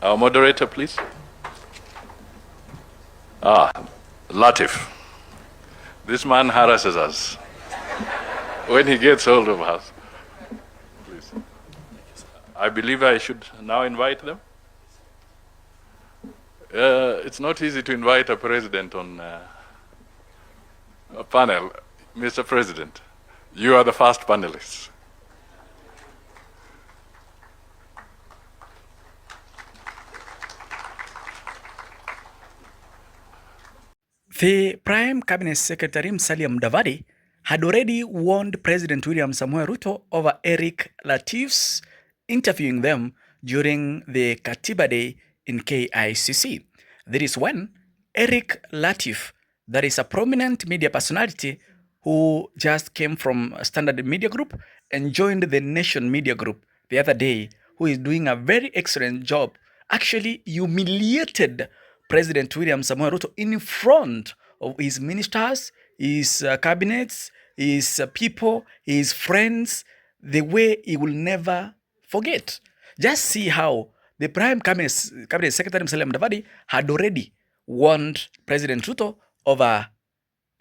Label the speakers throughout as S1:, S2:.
S1: Our moderator, please. Latif. This man harasses us when he gets hold of us. Please. I believe I should now invite them. It's not easy to invite a president on a panel. Mr. President, you are the first panelist.
S2: The Prime Cabinet Secretary Musalia Mudavadi had already warned President William Samoei Ruto over Erick Latif's interviewing them during the Katiba Day in KICC. That is when Erick Latif, that is a prominent media personality who just came from Standard Media Group and joined the Nation Media Group the other day, who is doing a very excellent job, actually humiliated President William Samoei Ruto in front of his ministers, his cabinets, his people, his friends, the way he will never forget. Just see how the Prime Cabinet Secretary Musalia Mudavadi had already warned President Ruto over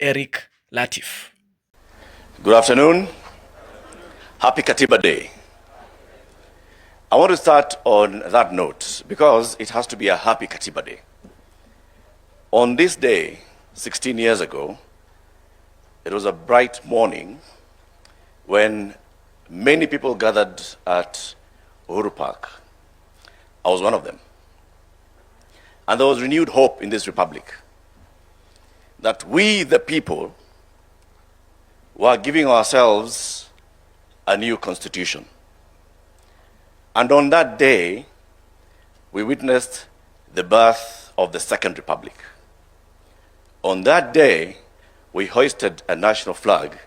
S2: Erick Latif.
S3: Good afternoon. Happy Katiba Day. I want to start on that note because it has to be a happy Katiba Day. On this day, 16 years ago, it was a bright morning when many people gathered at Uhuru Park. I was one of them. And there was renewed hope in this republic that we, the people, were giving ourselves a new constitution. And on that day, we witnessed the birth of the Second Republic. On that day, we hoisted a national flag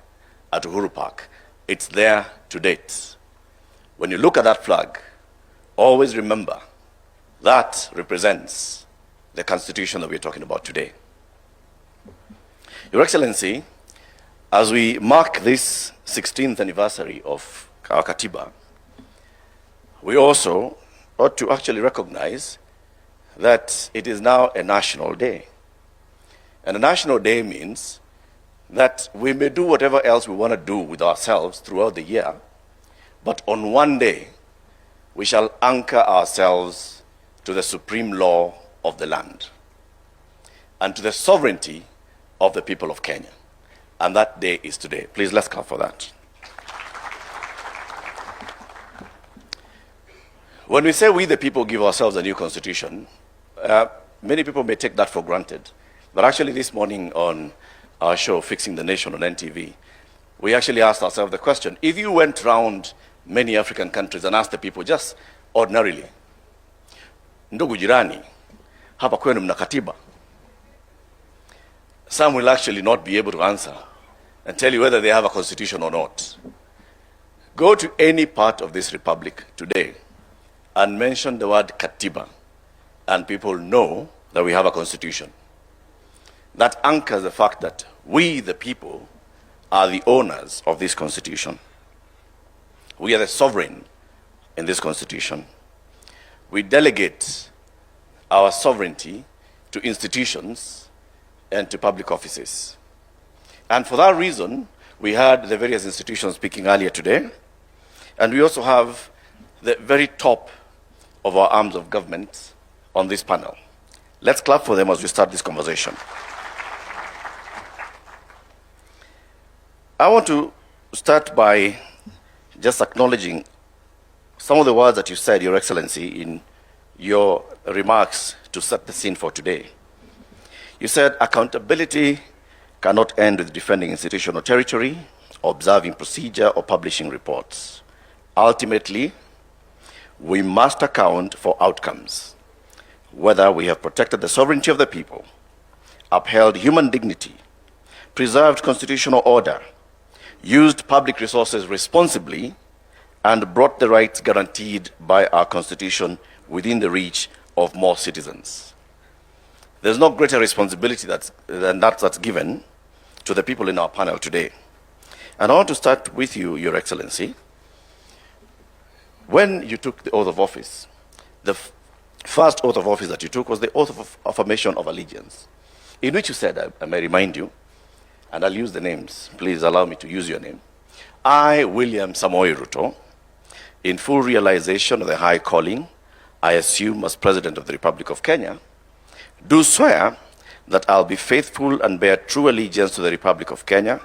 S3: at Uhuru Park. It's there to date. When you look at that flag, always remember that represents the constitution that we're talking about today. Your Excellency, as we mark this 16th anniversary of our Katiba, we also ought to actually recognize that it is now a national day. And a national day means that we may do whatever else we want to do with ourselves throughout the year, but on one day, we shall anchor ourselves to the supreme law of the land and to the sovereignty of the people of Kenya. And that day is today. Please, let's clap for that. When we say we the people give ourselves a new constitution, many people may take that for granted. But actually this morning on our show, Fixing the Nation on NTV, we actually asked ourselves the question, if you went around many African countries and asked the people just ordinarily, ndugu jirani, hapa kwenu mna katiba? Some will actually not be able to answer and tell you whether they have a constitution or not. Go to any part of this republic today and mention the word katiba, and people know that we have a constitution. That anchors the fact that we, the people, are the owners of this constitution. We are the sovereign in this constitution. We delegate our sovereignty to institutions and to public offices. And for that reason, we had the various institutions speaking earlier today, and we also have the very top of our arms of government on this panel. Let's clap for them as we start this conversation. I want to start by just acknowledging some of the words that you said, Your Excellency, in your remarks to set the scene for today. You said accountability cannot end with defending institutional territory, observing procedure, or publishing reports. Ultimately, we must account for outcomes, whether we have protected the sovereignty of the people, upheld human dignity, preserved constitutional order, used public resources responsibly, and brought the rights guaranteed by our Constitution within the reach of more citizens. There's no greater responsibility than that's given to the people in our panel today. And I want to start with you, Your Excellency. When you took the oath of office, the first oath of office that you took was the oath of affirmation of allegiance, in which you said, I may remind you, and I'll use the names. Please allow me to use your name. I, William Samoei Ruto, in full realization of the high calling I assume as President of the Republic of Kenya, do swear that I'll be faithful and bear true allegiance to the Republic of Kenya,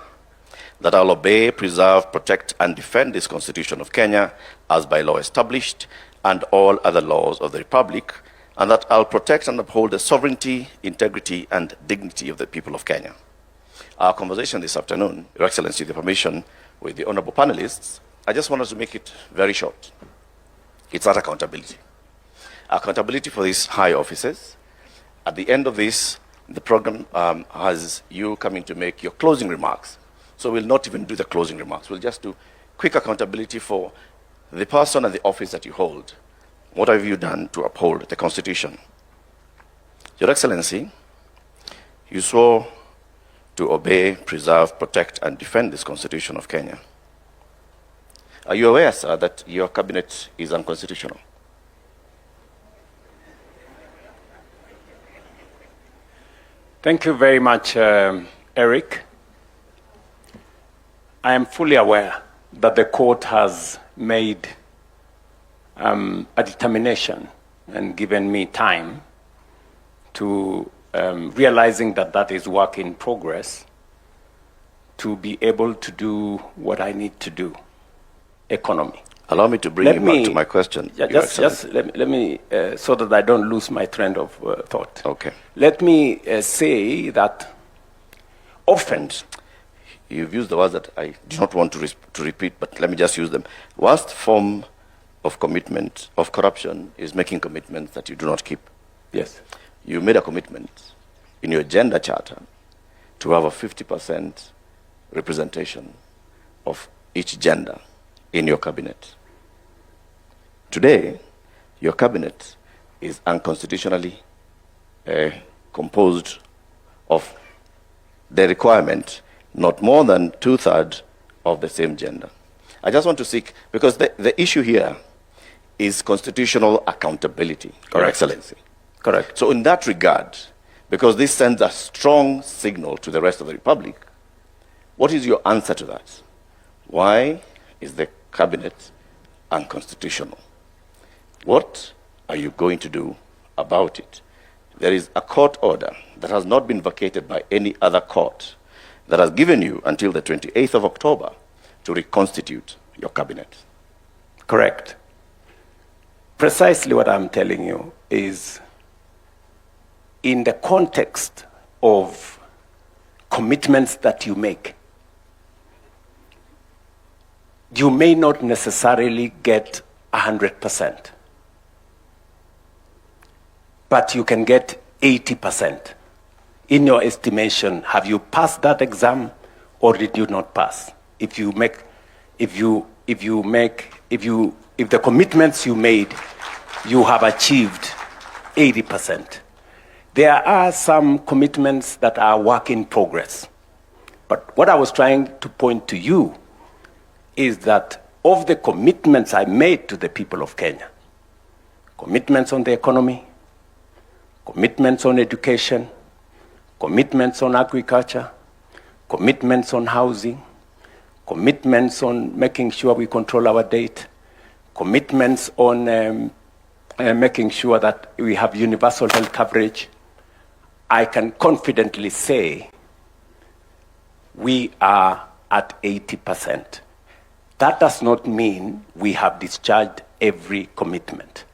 S3: that I'll obey, preserve, protect, and defend this Constitution of Kenya as by law established, and all other laws of the Republic, and that I'll protect and uphold the sovereignty, integrity, and dignity of the people of Kenya. Our conversation this afternoon, Your Excellency, with the permission with the honorable panelists, I just wanted to make it very short. It's not accountability. Accountability for these high offices. At the end of this, the program has you coming to make your closing remarks. So we'll not even do the closing remarks. We'll just do quick accountability for the person and the office that you hold. What have you done to uphold the Constitution? Your Excellency, you swore to obey, preserve, protect, and defend this Constitution of Kenya. Are you aware, sir, that your cabinet is unconstitutional?
S4: Thank you very much, Eric. I am fully aware that the court has made a determination and given me time to realizing that that is work in progress to be able to do what I need to do. Economy.
S3: Allow me to bring you back to my question.
S4: Just let me so that I don't lose my trend of thought.
S3: Okay.
S4: Let me say that often
S3: you've used the words that I do not want to repeat, but let me just use them. Worst form of commitment, of corruption, is making commitments that you do not keep.
S4: Yes.
S3: You made a commitment in your gender charter to have a 50% representation of each gender in your cabinet. Today, your cabinet is unconstitutionally composed of the requirement not more than 2/3 of the same gender. I just want to seek, because the issue here is constitutional accountability, Your Excellency.
S4: Correct.
S3: So in that regard, because this sends a strong signal to the rest of the Republic, what is your answer to that? Why is the cabinet unconstitutional? What are you going to do about it? There is a court order that has not been vacated by any other court that has given you until the 28th of October to reconstitute your cabinet.
S4: Correct. Precisely what I'm telling you is, in the context of commitments that you make, you may not necessarily get 100%, but you can get 80%. In your estimation, have you passed that exam or did you not pass? If the commitments you made, you have achieved 80%. There are some commitments that are work in progress. But what I was trying to point to you is that of the commitments I made to the people of Kenya, commitments on the economy, commitments on education, commitments on agriculture, commitments on housing, commitments on making sure we control our debt, commitments on making sure that we have universal health coverage, I can confidently say we are at 80%. That does not mean we have discharged every commitment.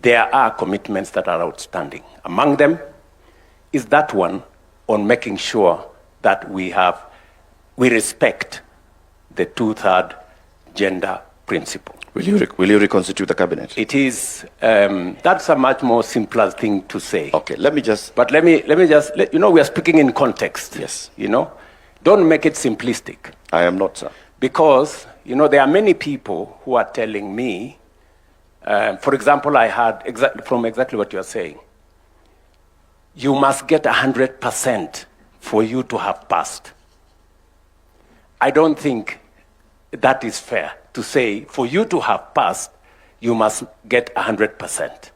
S4: There are commitments that are outstanding. Among them is that one on making sure that we respect the 2/3 gender principle.
S3: Will you reconstitute the cabinet?
S4: It is, that's a much more simpler thing to say.
S3: Okay, let me just...
S4: But let me just, we are speaking in context.
S3: Yes.
S4: Don't make it simplistic.
S3: I am not, sir.
S4: Because, there are many people who are telling me, for example, I heard exactly what you are saying. You must get 100% for you to have passed. I don't think that is fair to say, for you to have passed, you must get 100%.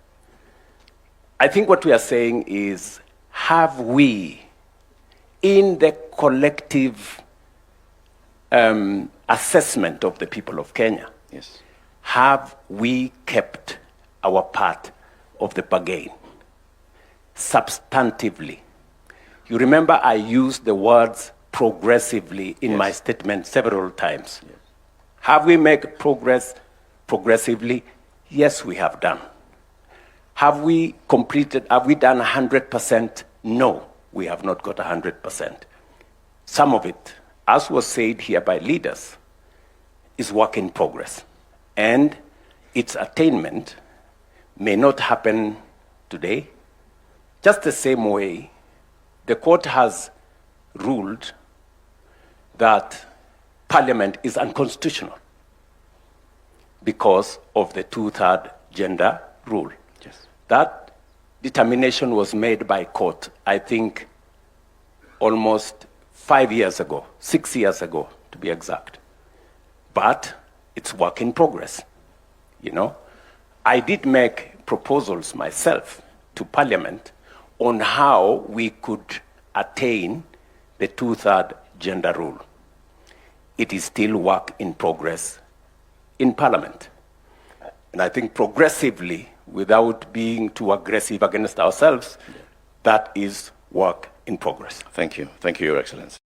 S4: I think what we are saying is, have we, in the collective assessment of the people of Kenya,
S3: Yes.
S4: have we kept our part of the bargain substantively? You remember I used the words progressively in my statement several times.
S3: Yes.
S4: Have we made progress progressively? Yes, we have done. Have we done 100%? No, we have not got 100%. Some of it, as was said here by leaders, is work in progress. And its attainment may not happen today. Just the same way, the court has ruled that Parliament is unconstitutional because of the 2/3 gender rule.
S3: Yes.
S4: That determination was made by court, I think, almost 5 years ago, 6 years ago, to be exact. But it's work in progress, you know. I did make proposals myself to Parliament on how we could attain the 2/3 gender rule. It is still work in progress in Parliament. And I think progressively, without being too aggressive against ourselves, that is work in progress.
S3: Thank you. Thank you, Your Excellency.